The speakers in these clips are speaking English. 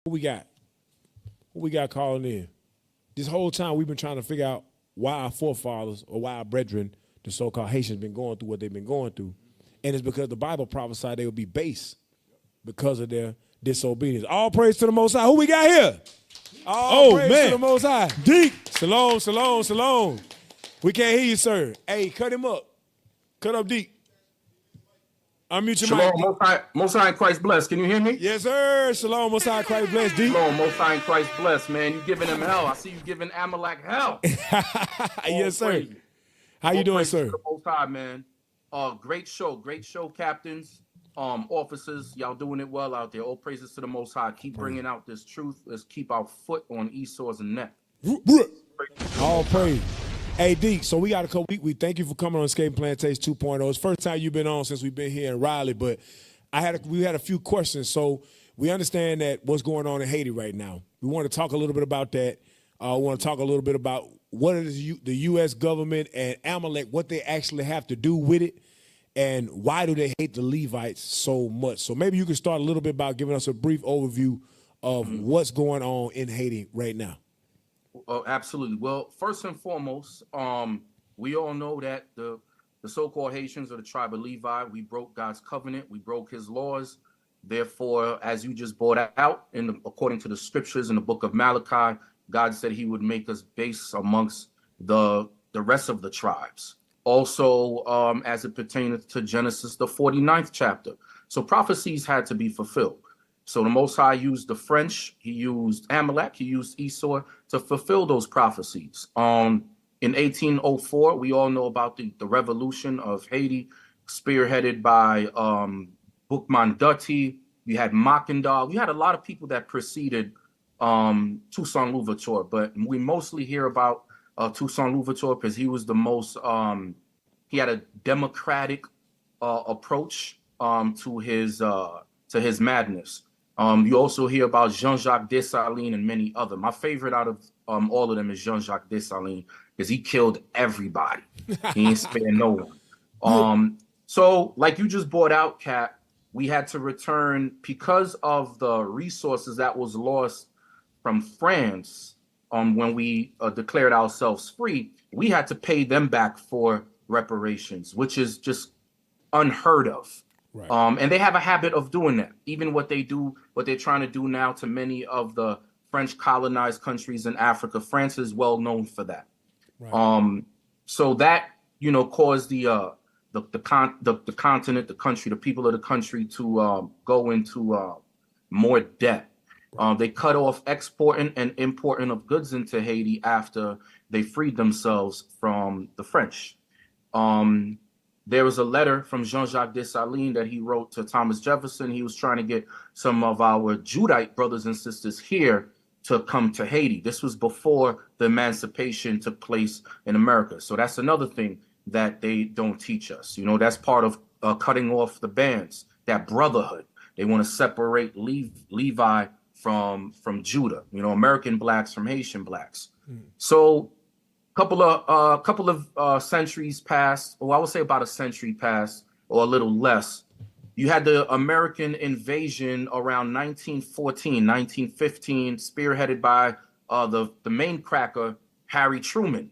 Who we got? Who we got calling in? This whole time we've been trying to figure out why our forefathers or why our brethren, the so-called Haitians, been going through what they've been going through. And it's because the Bible prophesied they would be base because of their disobedience. All praise to the Most High. Who we got here? All praise to the Most High. Deacon. Shalom, shalom, shalom. We can't hear you, sir. Hey, cut him up. Cut up, Deacon. Unmute your Shalom, mic. Most High in Christ bless. Can you hear me? Yes, sir. Shalom, Most High in Christ bless, Deacon. Shalom, Most High in Christ bless, man. You giving him hell. I see you giving Amalek hell. Yes, sir. How you doing, sir? Most High, man. Great show, captains, officers. Y'all doing it well out there. All praises to the Most High. Keep bringing out this truth. Let's keep our foot on Esau's neck. All praise. Hey, Deke, so we got a couple weeks. We thank you for coming on Escaping Plantation 2.0. It's the first time you've been on since we've been here in Raleigh, but we had a few questions. So we understand that what's going on in Haiti right now. We want to talk a little bit about that. We want to talk a little bit about what is the U.S. government and Amalek, what they actually have to do with it, and why do they hate the Levites so much. So maybe you can start a little bit about giving us a brief overview of what's going on in Haiti right now. Oh, absolutely. Well, first and foremost, we all know that the so-called Haitians or the tribe of Levi, we broke God's covenant, we broke his laws. Therefore, as you just brought out, according to the scriptures in the book of Malachi, God said he would make us base amongst the rest of the tribes. Also, as it pertains to Genesis, the 49th chapter. So prophecies had to be fulfilled. So the Most High used the French, he used Amalek, he used Esau to fulfill those prophecies. In 1804, we all know about the revolution of Haiti, spearheaded by Boukman Dutty. You had Mackendal. You had a lot of people that preceded Toussaint Louverture, but we mostly hear about Toussaint Louverture because he was the most, he had a democratic approach to his madness. You also hear about Jean-Jacques Dessalines and many other. My favorite out of all of them is Jean-Jacques Dessalines because he killed everybody. He ain't spare no one. So like you just brought out, Cap, we had to return because of the resources that was lost from France when we declared ourselves free. We had to pay them back for reparations, which is just unheard of. Right. And they have a habit of doing that. Even what they're trying to do now to many of the French colonized countries in Africa. France is well known for that. Right. So that, caused the continent, the country, the people of the country to go into more debt. They cut off exporting and importing of goods into Haiti after they freed themselves from the French. There was a letter from Jean-Jacques Dessalines that he wrote to Thomas Jefferson. He was trying to get some of our Judite brothers and sisters here to come to Haiti. This was before the emancipation took place in America. So that's another thing that they don't teach us. That's part of cutting off the bands, that brotherhood. They want to separate Levi from Judah, American blacks from Haitian blacks. So couple of centuries passed, or I would say about a century passed, or a little less. You had the American invasion around 1914, 1915, spearheaded by the main cracker, Harry Truman.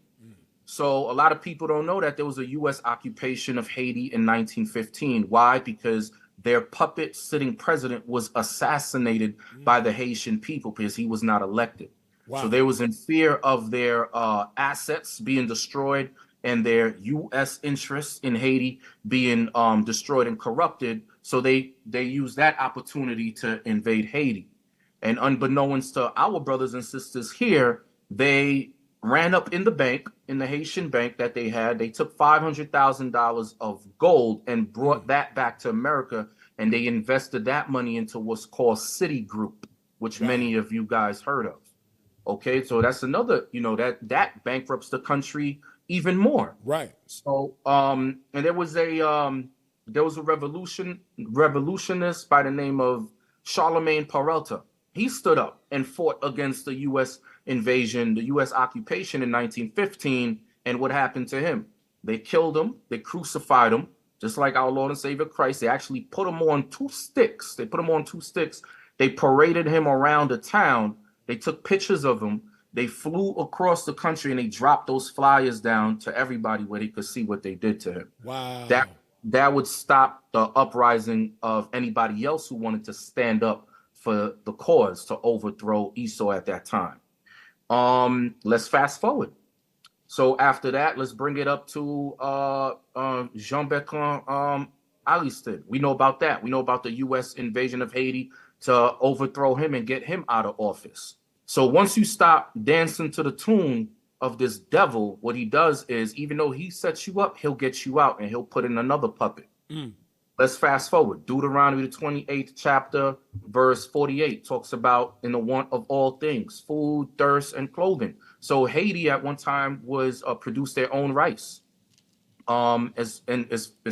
So a lot of people don't know that there was a U.S. occupation of Haiti in 1915. Why? Because their puppet sitting president was assassinated by the Haitian people because he was not elected. Wow. So they was in fear of their assets being destroyed and their U.S. interests in Haiti being destroyed and corrupted. So they used that opportunity to invade Haiti. And unbeknownst to our brothers and sisters here, they ran up in the bank, in the Haitian bank that they had. They took $500,000 of gold and brought that back to America. And they invested that money into what's called Citigroup, which many of you guys heard of. Okay, so that's another, that bankrupts the country even more. Right. So, and there was a revolutionist by the name of Charlemagne Peralta. He stood up and fought against the U.S. invasion, the U.S. occupation in 1915. And what happened to him? They killed him. They crucified him, just like our Lord and Savior Christ. They actually put him on two sticks. They paraded him around the town. They took pictures of him. They flew across the country and they dropped those flyers down to everybody where they could see what they did to him. Wow. That would stop the uprising of anybody else who wanted to stand up for the cause to overthrow Esau at that time. Let's fast forward. So after that, let's bring it up to Jean-Bertrand Aristide. We know about that. We know about the U.S. invasion of Haiti to overthrow him and get him out of office. So once you stop dancing to the tune of this devil, what he does is, even though he sets you up, he'll get you out and he'll put in another puppet. Let's fast forward. Deuteronomy, the 28th chapter, verse 48, talks about in the want of all things, food, thirst, and clothing. So Haiti at one time was produced their own rice, as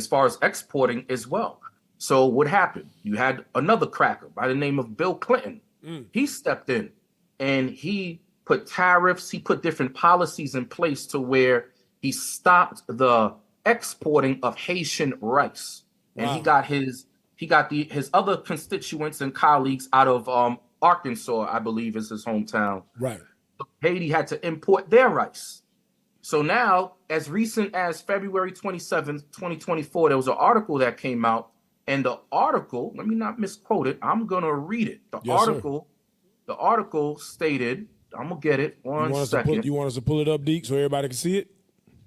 far as exporting as well. So what happened? You had another cracker by the name of Bill Clinton. He stepped in and he put tariffs. He put different policies in place to where he stopped the exporting of Haitian rice. And he got his other constituents and colleagues out of Arkansas, I believe is his hometown. Right. Haiti had to import their rice. So now, as recent as February 27th, 2024, there was an article that came out. And the article, let me not misquote it, I'm gonna read it. The article stated, I'm gonna get it one second. You want us to pull it up, Deke, so everybody can see it?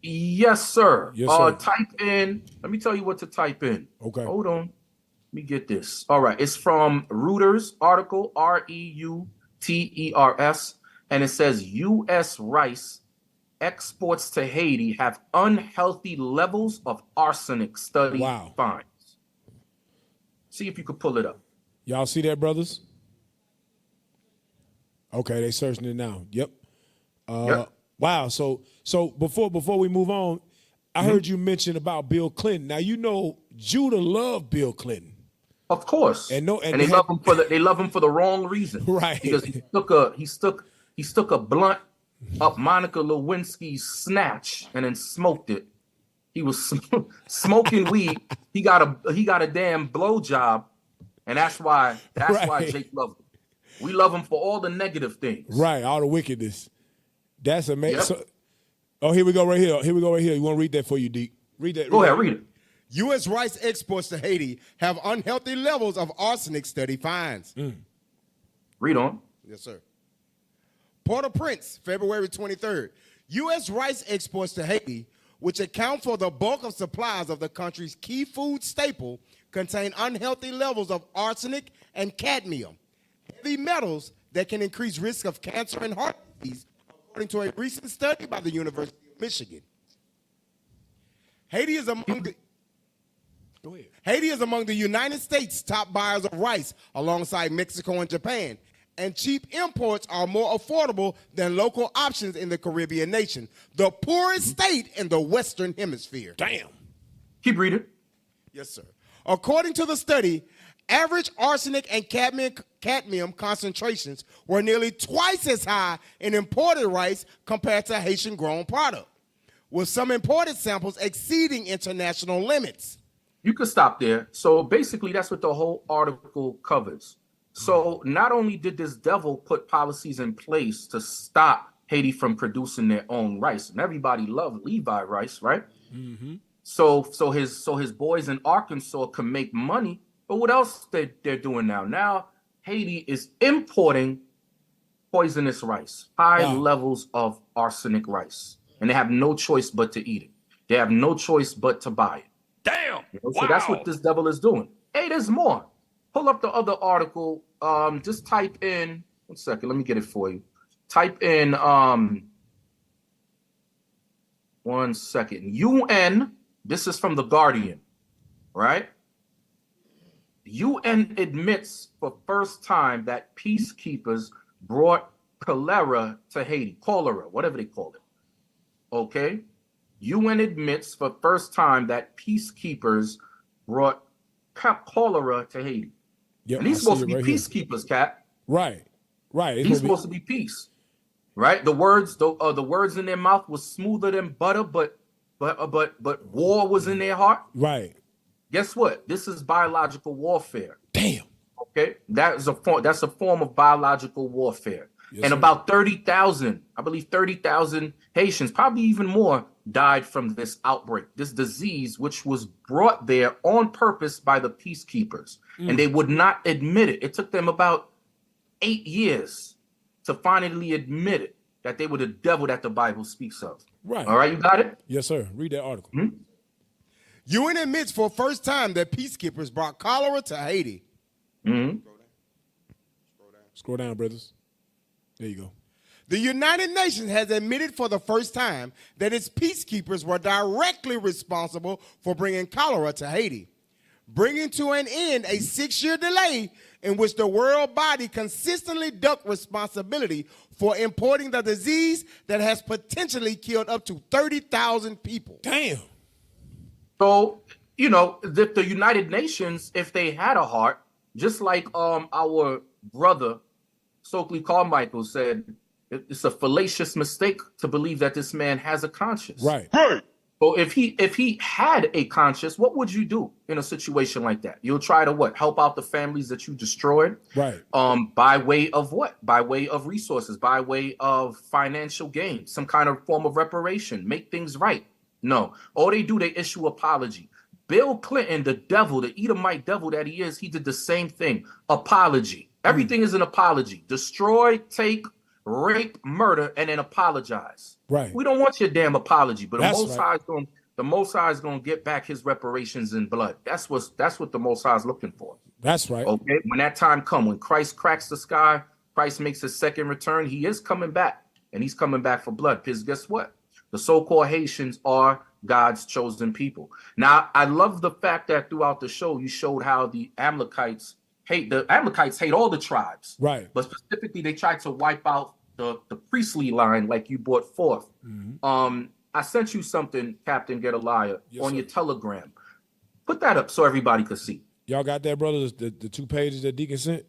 Yes, sir. Yes, sir. Type in, let me tell you what to type in. Okay. Hold on. Let me get this. All right. It's from Reuters article, Reuters, and it says U.S. rice exports to Haiti have unhealthy levels of arsenic, study finds. See if you could pull it up. Y'all see that, brothers? Okay, they searching it now. Yep. Yep. Wow. So before we move on, I heard you mention about Bill Clinton. Now you know Judah loved Bill Clinton. Of course. And they love him for the wrong reason. Right. Because he stuck a blunt up Monica Lewinsky's snatch and then smoked it. He was smoking weed. He got a damn blowjob, and that's why Jake loved him. We love him for all the negative things. Right, all the wickedness. That's amazing. Yep. So, here we go right here. You want to read that for you, Deke? Read that. Go ahead, read it. U.S. rice exports to Haiti have unhealthy levels of arsenic, study finds. Read on. Yes, sir. Port-au-Prince, February 23rd. U.S. rice exports to Haiti, which account for the bulk of supplies of the country's key food staple, contain unhealthy levels of arsenic and cadmium, heavy metals that can increase risk of cancer and heart disease, according to a recent study by the University of Michigan. Haiti is among the United States' top buyers of rice, alongside Mexico and Japan, and cheap imports are more affordable than local options in the Caribbean nation, the poorest state in the Western Hemisphere. Damn. Keep reading. Yes, sir. According to the study, average arsenic and cadmium concentrations were nearly twice as high in imported rice compared to Haitian-grown product, with some imported samples exceeding international limits. You could stop there. So basically, that's what the whole article covers. So not only did this devil put policies in place to stop Haiti from producing their own rice, and everybody loved Levi rice, right? So his boys in Arkansas can make money. But what else they're doing now? Now Haiti is importing poisonous rice, high levels of arsenic rice, and they have no choice but to eat it. They have no choice but to buy it. Damn. So that's what this devil is doing. Hey, there's more. Pull up the other article. Just type in, 1 second, let me get it for you. Type in 1 second. UN, this is from The Guardian, right? UN admits for first time that peacekeepers brought cholera to Haiti. Cholera, whatever they call it. Okay? UN admits for first time that peacekeepers brought cholera to Haiti. Yep, and he's supposed to be peacekeepers, Cap. Right. He's supposed to be peace, right? The words in their mouth was smoother than butter, but war was in their heart. Right. Guess what? This is biological warfare. Damn. Okay, that's a form of biological warfare. Yes, and sir. about 30,000, I believe 30,000 Haitians, probably even more, died from this outbreak, this disease, which was brought there on purpose by the peacekeepers. And they would not admit it. It took them about 8 years to finally admit it, that they were the devil that the Bible speaks of. Right. All right, you got it? Yes, sir. Read that article. UN admits for the first time that peacekeepers brought cholera to Haiti. Scroll down, brothers. There you go. The United Nations has admitted for the first time that its peacekeepers were directly responsible for bringing cholera to Haiti, bringing to an end a 6-year delay in which the world body consistently ducked responsibility for importing the disease that has potentially killed up to 30,000 people. Damn. So, the United Nations, if they had a heart, just like our brother, Stokely Carmichael, said, it's a fallacious mistake to believe that this man has a conscience. Right. So if he had a conscience, what would you do in a situation like that? You'll try to what? Help out the families that you destroyed? Right. By way of what? By way of resources, by way of financial gain, some kind of form of reparation, make things right. No. All they do, they issue apology. Bill Clinton, the devil, the Edomite devil that he is, he did the same thing. Apology. Everything is an apology. Destroy, take, rape, murder, and then apologize. Right. We don't want your damn apology, but That's the Most High is going to get back his reparations in blood. That's what the Most High is looking for. That's right. Okay. When that time comes, when Christ cracks the sky, Christ makes his second return, he is coming back, and he's coming back for blood. Because guess what? The so-called Haitians are God's chosen people. Now, I love the fact that throughout the show, you showed how the Amalekites hate all the tribes. Right. But specifically, they tried to wipe out the priestly line like you brought forth. I sent you something, Captain Gedaliah, on your Telegram. Put that up so everybody could see. Y'all got that, brothers? The 2 pages that Deacon sent?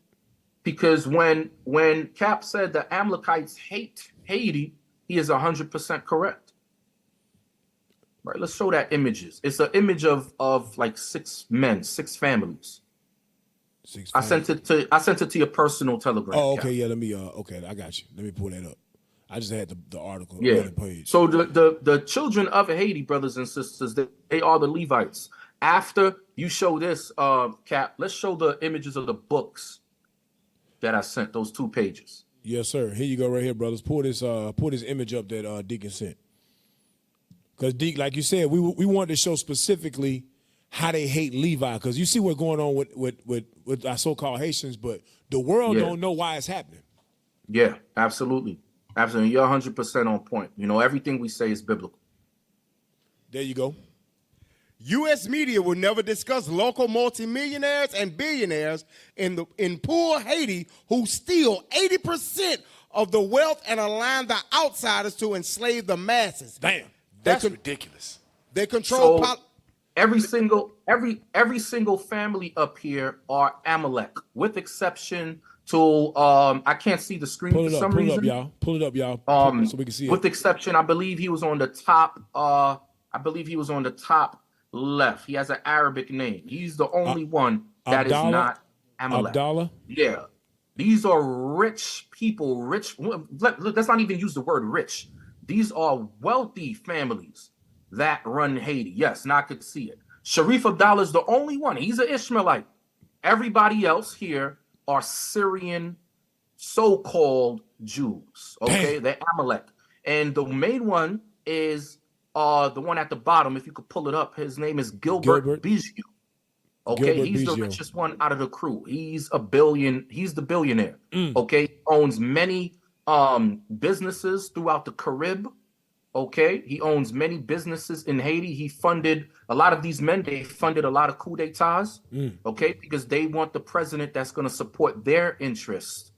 Because when Cap said the Amalekites hate Haiti, he is 100% correct. Right, let's show that images. It's an image of like 6 men, 6 families. 6 I sent it to your personal Telegram. Oh, okay, Cap. yeah. Let me. Okay, I got you. Let me pull that up. I just had the article. Yeah. On the page. So the children of Haiti, brothers and sisters, they are the Levites. After you show this, Cap, let's show the images of the books that I sent. Those 2 pages. Yes, sir. Here you go, right here, brothers. Pull this image up that Deacon sent. Because Deacon, like you said, we wanted to show specifically how they hate Levi. Because you see what's going on with our so-called Haitians, but the world don't know why it's happening. Yeah, absolutely. Absolutely. You're 100% on point. Everything we say is biblical. There you go. U.S. media will never discuss local multimillionaires and billionaires in poor Haiti who steal 80% of the wealth and align the outsiders to enslave the masses. Damn, that's ridiculous. They control. Every single family up here are Amalek, with exception to I can't see the screen for some reason. Pull it up, y'all. So we can see it. With exception, I believe he was on the top. Left. He has an Arabic name. He's the only one that is not Amalek. Abdallah? Yeah. These are rich people. Let's not even use the word rich. These are wealthy families that run Haiti. Yes, now I could see it. Sharif Abdallah is the only one. He's an Ishmaelite. Everybody else here are Syrian so-called Jews. Okay, Damn. they're Amalek. And the main one is the one at the bottom. If you could pull it up, his name is Gilbert Bijou. Okay, he's the richest one out of the crew. He's the billionaire. Okay, he owns many businesses throughout the Caribbean. Okay, he owns many businesses in Haiti. He funded a lot of these men. They funded a lot of coup d'etats. Okay, because they want the president that's going to support their interests,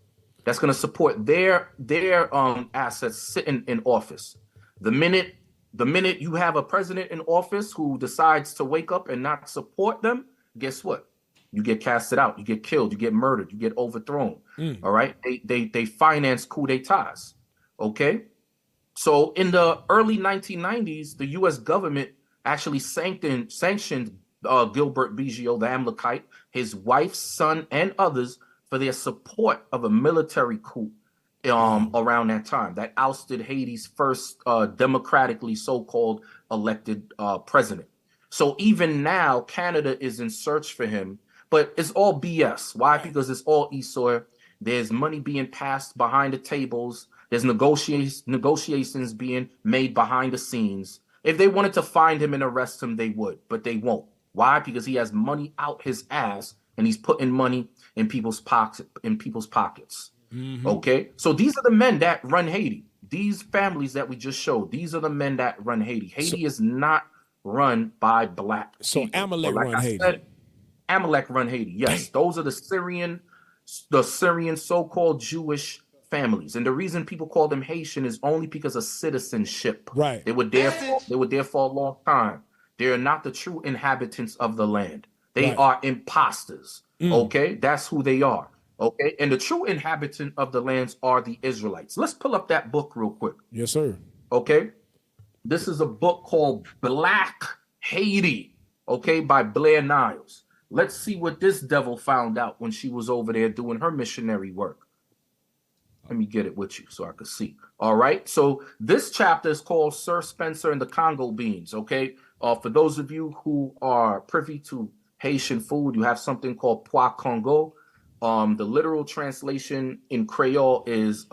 that's going to support their assets sitting in office. The minute you have a president in office who decides to wake up and not support them, guess what? You get casted out. You get killed. You get murdered. You get overthrown. All right. They finance coup d'etats. Okay. So in the early 1990s, the U.S. government actually sanctioned Gilbert Biggio, the Amalekite, his wife, son, and others for their support of a military coup around that time that ousted Haiti's first democratically so-called elected president. So even now, Canada is in search for him, but it's all BS. Why? Because it's all Esau. There's money being passed behind the tables. There's negotiations being made behind the scenes. If they wanted to find him and arrest him, they would, but they won't. Why? Because he has money out his ass and he's putting money in people's pockets. Mm-hmm. Okay, so these are the men that run Haiti. These families that we just showed. These are the men that run Haiti. Haiti is not run by black so people. Amalek like run Haiti. Amalek run Haiti. Yes, those are the Syrian so-called Jewish families, and the reason people call them Haitian is only because of citizenship. Right. They were there for a long time. They are not the true inhabitants of the land. They are imposters. Okay, that's who they are. Okay, and the true inhabitant of the lands are the Israelites. Let's pull up that book real quick. Yes, sir. Okay, this is a book called Black Haiti, okay, by Blair Niles. Let's see what this devil found out when she was over there doing her missionary work. Let me get it with you so I can see. All right, so this chapter is called Sir Spencer and the Congo Beans, okay? For those of you who are privy to Haitian food, you have something called pois Congo. The literal translation in Creole is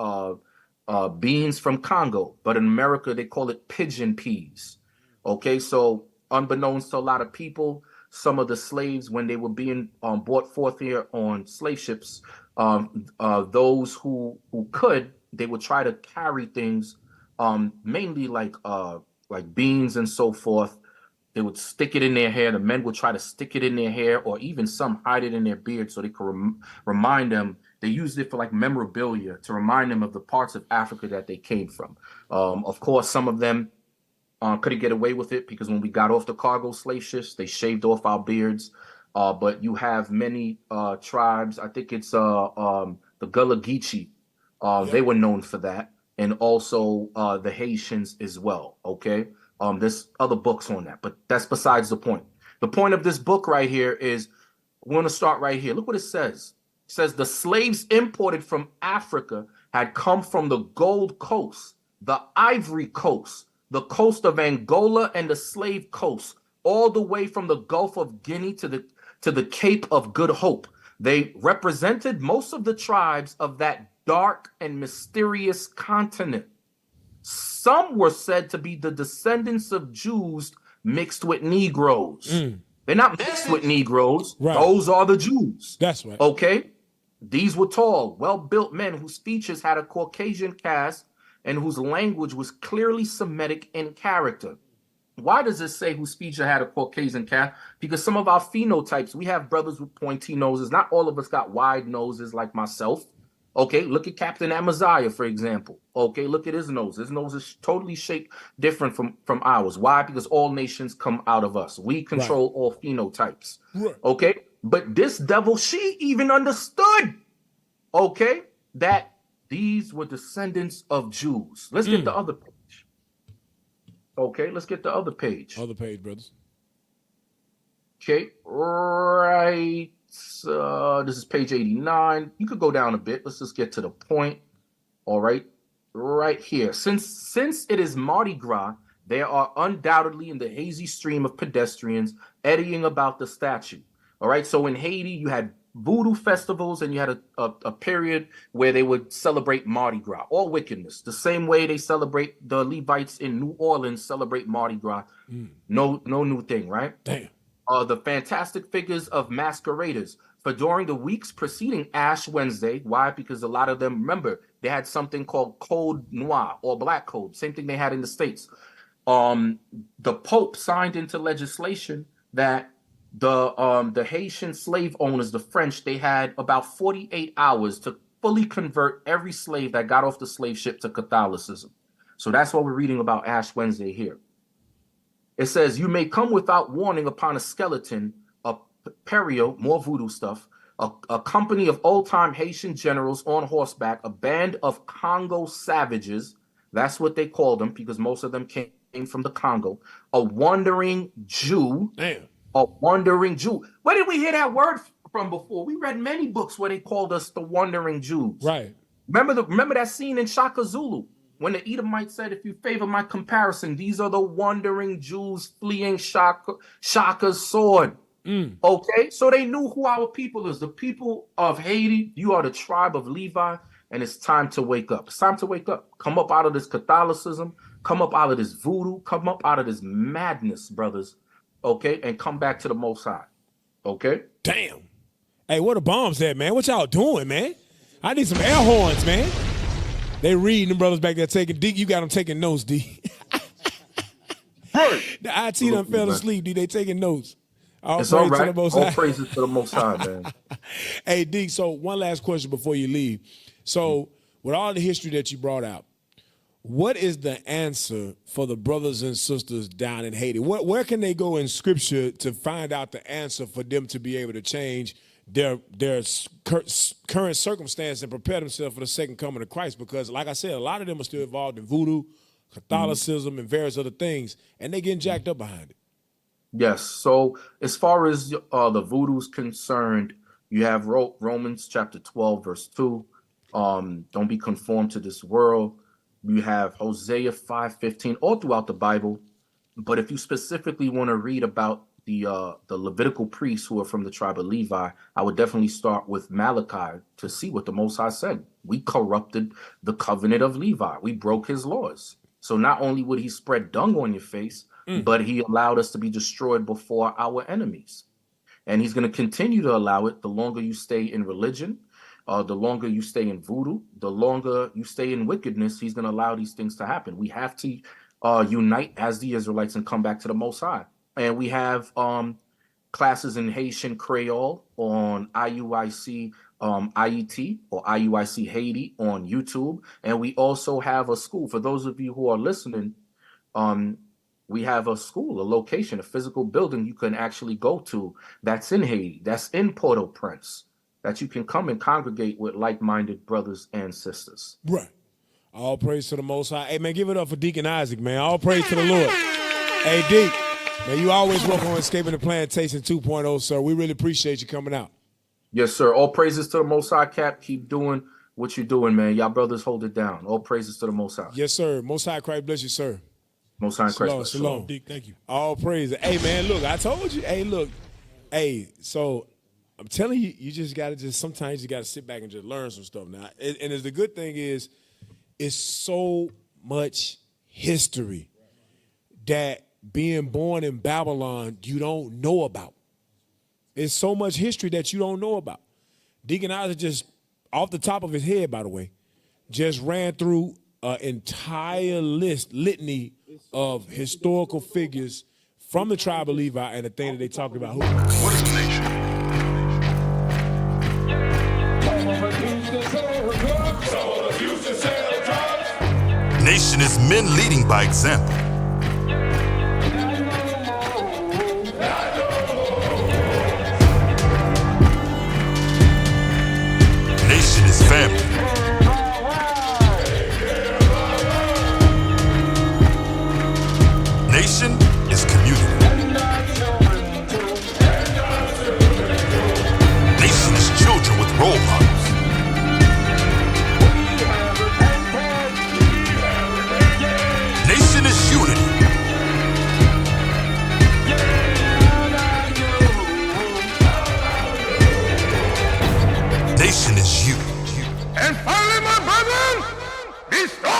beans from Congo, but in America they call it pigeon peas. Okay, so unbeknownst to a lot of people, some of the slaves, when they were being brought forth here on slave ships, those who could, they would try to carry things, mainly like beans and so forth. They would stick it in their hair. The men would try to stick it in their hair, or even some hide it in their beard so they could remind them. They used it for like memorabilia to remind them of the parts of Africa that they came from. Of course, some of them couldn't get away with it because when we got off the cargo slave ships, they shaved off our beards. But you have many tribes. I think it's the Gullah Geechee. They were known for that. And also the Haitians as well, okay? There's other books on that, but that's besides the point. The point of this book right here is, we're going to start right here. Look what it says. It says the slaves imported from Africa had come from the Gold Coast, the Ivory Coast, the coast of Angola, and the Slave Coast, all the way from the Gulf of Guinea to the Cape of Good Hope. They represented most of the tribes of that dark and mysterious continent. Some were said to be the descendants of Jews mixed with Negroes. They're not mixed with Negroes. Right. Those are the Jews. That's right. Okay? These were tall, well-built men whose features had a Caucasian cast and whose language was clearly Semitic in character. Why does it say whose feature had a Caucasian cast? Because some of our phenotypes, we have brothers with pointy noses. Not all of us got wide noses like myself. Okay, look at Captain Amaziah, for example. Okay, look at his nose. His nose is totally shaped different from ours. Why? Because all nations come out of us. We control all phenotypes. Right. Okay, but this devil, she even understood, okay, that these were descendants of Jews. Let's get the other page. Okay, let's get the other page. Other page, brothers. Okay, right. This is page 89. You could go down a bit. Let's just get to the point. All right, right here. Since it is Mardi Gras, there are undoubtedly in the hazy stream of pedestrians eddying about the statue. All right, so in Haiti, you had voodoo festivals and you had a period where they would celebrate Mardi Gras, all wickedness. The same way they celebrate, the Levites in New Orleans celebrate Mardi Gras. No new thing, right? Damn. The fantastic figures of masqueraders. For during the weeks preceding Ash Wednesday, why? Because a lot of them, remember, they had something called Code Noir or Black Code, same thing they had in the States. The Pope signed into legislation that the Haitian slave owners, the French, they had about 48 hours to fully convert every slave that got off the slave ship to Catholicism. So that's what we're reading about Ash Wednesday here. It says, you may come without warning upon a skeleton, a perio, more voodoo stuff, a company of old-time Haitian generals on horseback, a band of Congo savages, that's what they called them because most of them came from the Congo, a wandering Jew, Damn. A wandering Jew. Where did we hear that word from before? We read many books where they called us the wandering Jews. Right. Remember that scene in Shaka Zulu when the Edomite said, if you favor my comparison, these are the wandering Jews fleeing Shaka's sword. Okay, so they knew who our people is. The people of Haiti, you are the tribe of Levi, and it's time to wake up. It's time to wake up. Come up out of this Catholicism. Come up out of this voodoo. Come up out of this madness, brothers. Okay, and come back to the Most High. Okay? Damn. Hey, where the bombs at, man? What y'all doing, man? I need some air horns, man. They reading, them brothers back there taking, D, you got them taking notes, D. Right. The IT done fell asleep, D. They taking notes. It's all right. All praises to the Most High, man. Hey, D, so one last question before you leave. So with all the history that you brought out, what is the answer for the brothers and sisters down in Haiti? Where can they go in Scripture to find out the answer for them to be able to change their current circumstance and prepare themselves for the second coming of Christ? Because, like I said, a lot of them are still involved in voodoo, Catholicism, and various other things, and they getting jacked up behind it. Yes. So as far as the voodoo is concerned, you have Romans chapter 12, verse 2. Don't be conformed to this world. You have Hosea 5:15 all throughout the Bible. But if you specifically want to read about the Levitical priests who are from the tribe of Levi, I would definitely start with Malachi to see what the Most High said. We corrupted the covenant of Levi. We broke his laws. So not only would he spread dung on your face, but he allowed us to be destroyed before our enemies. And he's going to continue to allow it the longer you stay in religion, the longer you stay in voodoo, the longer you stay in wickedness. He's going to allow these things to happen. We have to unite as the Israelites and come back to the Most High. And we have classes in Haitian Creole on IUIC IET or IUIC Haiti on YouTube. And we also have a school. For those of you who are listening, we have a school, a location, a physical building you can actually go to that's in Haiti, that's in Port-au-Prince, that you can come and congregate with like-minded brothers and sisters. Right. All praise to the Most High. Hey, man, give it up for Deacon Isaac, man. All praise to the Lord. Hey, Deacon, man, you always welcome on Escaping the Plantation 2.0, sir. We really appreciate you coming out. Yes, sir. All praises to the Most High, Cap. Keep doing what you're doing, man. Y'all brothers hold it down. All praises to the Most High. Yes, sir. Most High Christ bless you, sir. Most High Christ. Shalom. Dick, thank you. All praise. Hey, man, look, I told you. Hey, look. Hey, so I'm telling you, you just got to sometimes you got to sit back and just learn some stuff now. And the good thing is, it's so much history that being born in Babylon, you don't know about. It's so much history that you don't know about. Deacon Isaac just, off the top of his head, by the way, just ran through an entire litany of historical figures from the tribe of Levi and the thing that they talked about. What is a nation? Nation is men leading by example. Nation is family. Nation is community. Nation is children with role models. Nation is unity. Nation is you. And finally, my brethren, be strong.